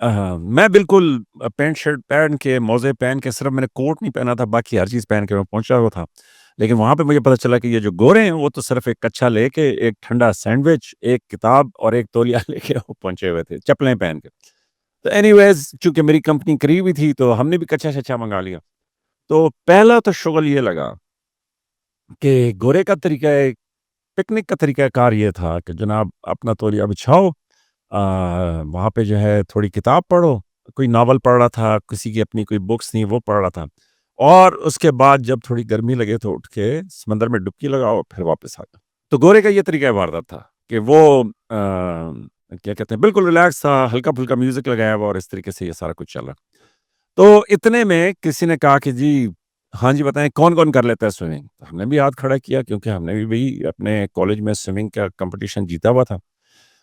میں بالکل pant shirt پہن کے، موزے پہن کے، صرف میں نے کوٹ نہیں پہنا تھا، باقی ہر چیز پہن کے میں پہنچا ہوا تھا۔ لیکن وہاں پہ مجھے پتہ چلا کہ یہ جو گورے ہیں وہ تو صرف ایک کچا لے کے، ایک ٹھنڈا سینڈوچ، ایک کتاب اور ایک تولیہ لے کے وہ پہنچے ہوئے تھے، چپلیں پہن کے۔ تو اینی ویز چونکہ میری کمپنی قریب ہی تھی تو ہم نے بھی کچا شچا منگا لیا۔ تو پہلا تو شغل یہ لگا کہ گورے کا طریقہ پکنک کا طریقہ کار یہ تھا کہ جناب اپنا تولیہ بچھاؤ، وہاں پہ جو ہے تھوڑی کتاب پڑھو، کوئی ناول پڑھ رہا تھا، کسی کی اپنی کوئی بکس تھیں وہ پڑھ رہا تھا، اور اس کے بعد جب تھوڑی گرمی لگے تو اٹھ کے سمندر میں ڈبکی لگاؤ پھر واپس آ جاؤ۔ تو گورے کا یہ طریقہ واردات تھا کہ وہ کیا کہتے ہیں، بالکل ریلیکس تھا، ہلکا پھلکا میوزک لگایا ہوا اور اس طریقے سے یہ سارا کچھ چل رہا۔ تو اتنے میں کسی نے کہا کہ جی ہاں جی بتائیں کون کون کر لیتا ہے سوئمنگ؟ ہم نے بھی ہاتھ کھڑا کیا کیونکہ ہم نے بھی اپنے کالج میں سوئمنگ کا کمپٹیشن جیتا ہوا تھا۔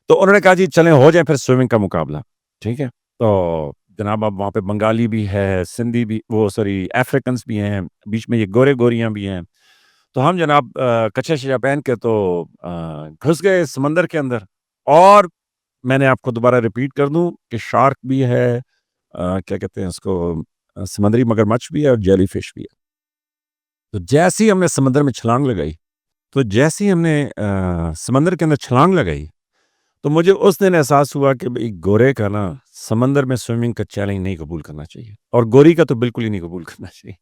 تو انہوں نے کہا جی چلیں ہو جائے پھر سوئمنگ کا مقابلہ، ٹھیک ہے؟ تو جناب اب وہاں پہ بنگالی بھی ہے، سندھی بھی، وہ سوری افریکنس بھی ہیں، بیچ میں یہ گورے گوریاں بھی ہیں۔ تو ہم جناب کچا شچا پہن کے تو گھس گئے سمندر کے اندر، اور میں نے آپ کو دوبارہ ریپیٹ کر دوں کہ شارک بھی ہے، کیا کہتے ہیں اس کو، سمندری مگرمچھ بھی ہے اور جیلی فش بھی ہے۔ تو جیسے ہی ہم نے سمندر میں چھلانگ لگائی، تو جیسے ہی ہم نے سمندر کے اندر چھلانگ لگائی، تو مجھے اس دن احساس ہوا کہ بھئی گورے کا نا سمندر میں سوئمنگ کا چیلنج نہیں قبول کرنا چاہیے، اور گوری کا تو بالکل ہی نہیں قبول کرنا چاہیے۔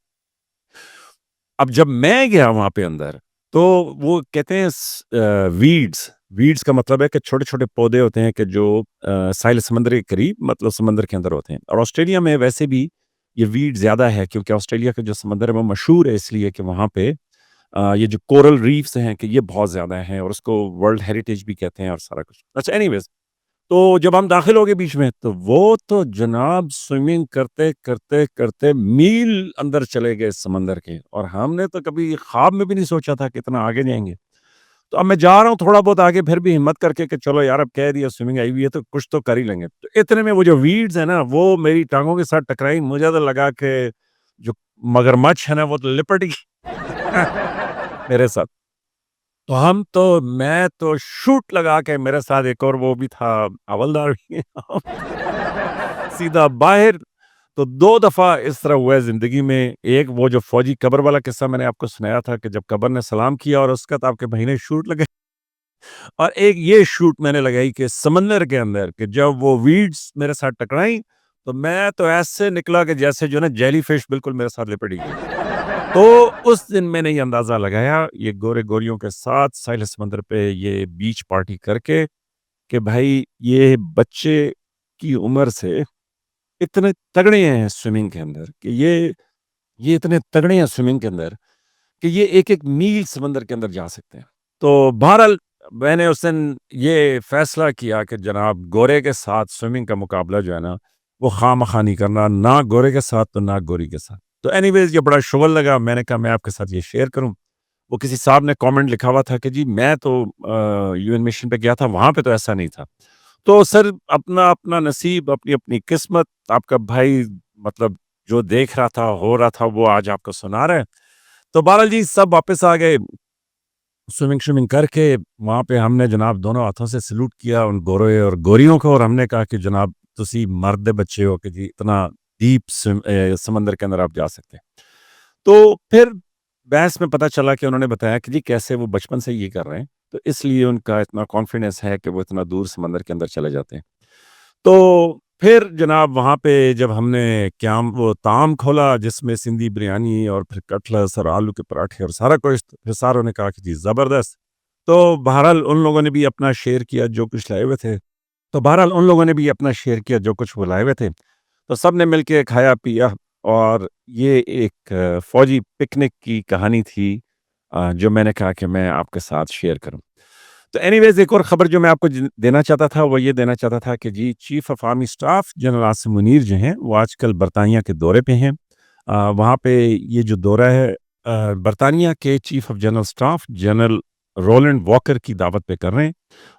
اب جب میں گیا وہاں پہ اندر، تو وہ کہتے ہیں ویڈز، ویڈز کا مطلب ہے کہ چھوٹے چھوٹے پودے ہوتے ہیں کہ جو ساحل سمندر کے قریب، مطلب سمندر کے اندر ہوتے ہیں، اور آسٹریلیا میں ویسے بھی یہ ویڈ زیادہ ہے کیونکہ آسٹریلیا کا جو سمندر ہے وہ مشہور ہے اس لیے کہ وہاں پہ یہ جو کورل ریفز ہیں کہ یہ بہت زیادہ ہیں، اور اس کو ورلڈ ہیریٹیج بھی کہتے ہیں اور سارا کچھ۔ اچھا اینی ویز، تو جب ہم داخل ہو گئے بیچ میں، تو وہ تو جناب سوئمنگ کرتے کرتے کرتے میل اندر چلے گئے سمندر کے، اور ہم نے تو کبھی خواب میں بھی نہیں سوچا تھا کہ اتنا آگے جائیں گے۔ تو اب میں جا رہا ہوں تھوڑا بہت آگے، پھر بھی ہمت کر کے کہ چلو یار اب کہہ دیا سوئمنگ آئی ہوئی ہے تو کچھ تو کر ہی لیں گے۔ تو اتنے میں وہ جو ویڈز ہیں نا وہ میری ٹانگوں کے ساتھ ٹکرائی، مجھے تو لگا کہ جو مگرمچھ ہے نا وہ تو لپٹ گئی میرے ساتھ۔ تو میں تو شوٹ لگا کے، میرے ساتھ ایک اور وہ بھی تھا حوالدار بھی سیدھا باہر۔ تو 2 دفعہ اس طرح ہوا ہے زندگی میں، ایک وہ جو فوجی قبر والا قصہ میں نے آپ کو سنایا تھا کہ جب قبر نے سلام کیا اور اس کا تو آپ کے بھائی نے شوٹ لگائی، اور ایک یہ شوٹ میں نے لگائی کہ سمندر کے اندر کہ جب وہ ویڈز میرے ساتھ ٹکرائیں تو میں تو ایسے نکلا کہ جیسے جو نا جیلی فش بالکل میرے ساتھ لپٹ گئی۔ تو اس دن میں نے یہ اندازہ لگایا یہ گورے گوریوں کے ساتھ ساحل سمندر پہ یہ بیچ پارٹی کر کے کہ بھائی یہ بچے کی عمر سے اتنے تگڑے ہیں سوئمنگ کے اندر کہ یہ اتنے تگڑے ہیں سوئمنگ کے اندر کہ یہ ایک ایک میل سمندر کے اندر جا سکتے ہیں۔ تو بہرحال میں نے اس دن یہ فیصلہ کیا کہ جناب گورے کے ساتھ سوئمنگ کا مقابلہ جو ہے نا وہ خواہ مخواہ نہیں کرنا، نہ گورے کے ساتھ تو نہ گوری کے ساتھ۔ تو اینی ویز یہ بڑا شغل لگا، میں نے کہا میں آپ کے ساتھ یہ شیئر کروں۔ وہ کسی صاحب نے کامنٹ لکھا ہوا تھا کہ جی میں تو یو این مشن پہ گیا تھا، وہاں پہ تو ایسا نہیں تھا۔ تو سر اپنا اپنا نصیب، اپنی اپنی قسمت، آپ کا بھائی مطلب جو دیکھ رہا تھا ہو رہا تھا وہ آج آپ کو سنا رہا ہے۔ تو بہرحال جی سب واپس آ گئے سوئمنگ شوئمنگ کر کے، وہاں پہ ہم نے جناب دونوں ہاتھوں سے سلوٹ کیا ان گورے اور گوریوں کو، اور ہم نے کہا کہ جناب تسی مرد بچے ہو کہ جی اتنا ڈیپ سمندر کے اندر آپ جا سکتے ہیں۔ تو پھر بحث میں پتہ چلا کہ انہوں نے بتایا کہ جی کیسے وہ بچپن سے یہ کر رہے ہیں، تو اس لیے ان کا اتنا کانفیڈنس ہے کہ وہ اتنا دور سمندر کے اندر چلے جاتے ہیں۔ تو پھر جناب وہاں پہ جب ہم نے قیام وہ طعام کھولا جس میں سندھی بریانی اور پھر کٹلس اور آلو کے پراٹھے اور سارا کچھ، تو پھر ساروں نے کہا کہ جی زبردست۔ تو بہرحال ان لوگوں نے بھی اپنا شیئر کیا جو کچھ لائے ہوئے تھے، جو کچھ وہ لائے ہوئے تھے، تو سب نے مل کے کھایا پیا، اور یہ ایک فوجی پکنک کی کہانی تھی جو میں نے کہا کہ میں آپ کے ساتھ شیئر کروں۔ تو اینی ویز ایک اور خبر جو میں آپ کو دینا چاہتا تھا وہ یہ دینا چاہتا تھا کہ جی chief of army staff general Asim Munir جو ہیں وہ آج کل برطانیہ کے دورے پہ ہیں۔ وہاں پہ یہ جو دورہ ہے برطانیہ کے chief of general staff general Roland Walker کی دعوت پہ کر رہے ہیں،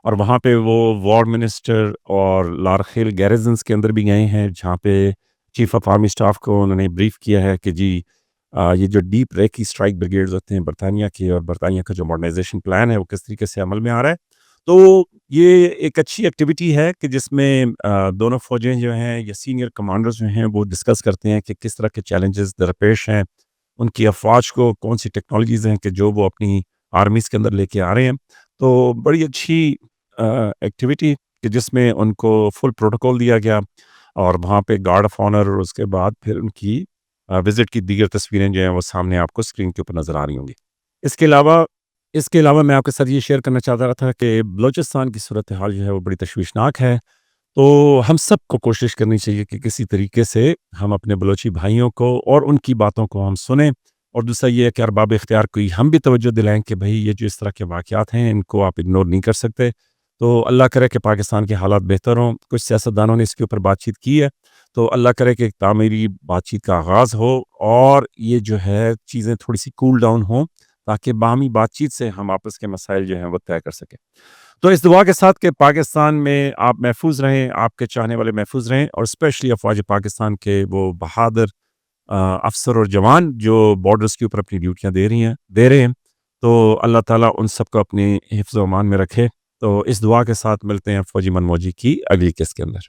اور وہاں پہ وہ وار منسٹر اور لارخیل گیریزنس کے اندر بھی گئے ہیں جہاں پہ چیف آف آرمی اسٹاف کو انہوں نے بریف کیا ہے کہ جی یہ جو ڈیپ ریکی اسٹرائک بریگیڈز ہوتے ہیں برطانیہ کی، اور برطانیہ کا جو ماڈرنائزیشن پلان ہے وہ کس طریقے سے عمل میں آ رہا ہے۔ تو یہ ایک اچھی ایکٹیویٹی ہے کہ جس میں دونوں فوجیں جو ہیں یا سینئر کمانڈرز جو ہیں وہ ڈسکس کرتے ہیں کہ کس طرح کے چیلنجز درپیش ہیں، ان کی افواج کو کون سی ٹیکنالوجیز ہیں کہ جو وہ اپنی آرمیز کے اندر لے کے آ رہے ہیں۔ تو بڑی اچھی ایکٹیویٹی کہ جس میں ان کو فل پروٹوکول دیا گیا، اور وہاں پہ گارڈ آف آنر، اور اس کے بعد پھر ان کی وزٹ کی دیگر تصویریں جو ہیں وہ سامنے آپ کو اسکرین کے اوپر نظر آ رہی ہوں گی۔ اس کے علاوہ اس کے علاوہ میں آپ کے ساتھ یہ شیئر کرنا چاہتا رہا تھا کہ بلوچستان کی صورتحال جو ہے وہ بڑی تشویشناک ہے۔ تو ہم سب کو کوشش کرنی چاہیے کہ کسی طریقے سے ہم اپنے بلوچی بھائیوں کو اور ان کی باتوں کو ہم سنیں، اور دوسرا یہ ہے کہ ارباب اختیار کو ہم بھی توجہ دلائیں کہ بھئی یہ جو اس طرح کے واقعات ہیں ان کو آپ اگنور نہیں کر سکتے۔ تو اللہ کرے کہ پاکستان کے حالات بہتر ہوں۔ کچھ سیاستدانوں نے اس کے اوپر بات چیت کی ہے، تو اللہ کرے کہ ایک تعمیری بات چیت کا آغاز ہو، اور یہ جو ہے چیزیں تھوڑی سی کول ڈاؤن ہوں، تاکہ باہمی بات چیت سے ہم آپس کے مسائل جو ہیں وہ طے کر سکیں۔ تو اس دعا کے ساتھ کہ پاکستان میں آپ محفوظ رہیں، آپ کے چاہنے والے محفوظ رہیں، اور اسپیشلی افواج پاکستان کے وہ بہادر افسر اور جوان جو بارڈرز کے اوپر اپنی ڈیوٹیاں دے رہے ہیں، تو اللہ تعالیٰ ان سب کو اپنی حفظ و امان میں رکھے۔ تو اس دعا کے ساتھ ملتے ہیں فوجی من موجی کی اگلی قسط کے اندر۔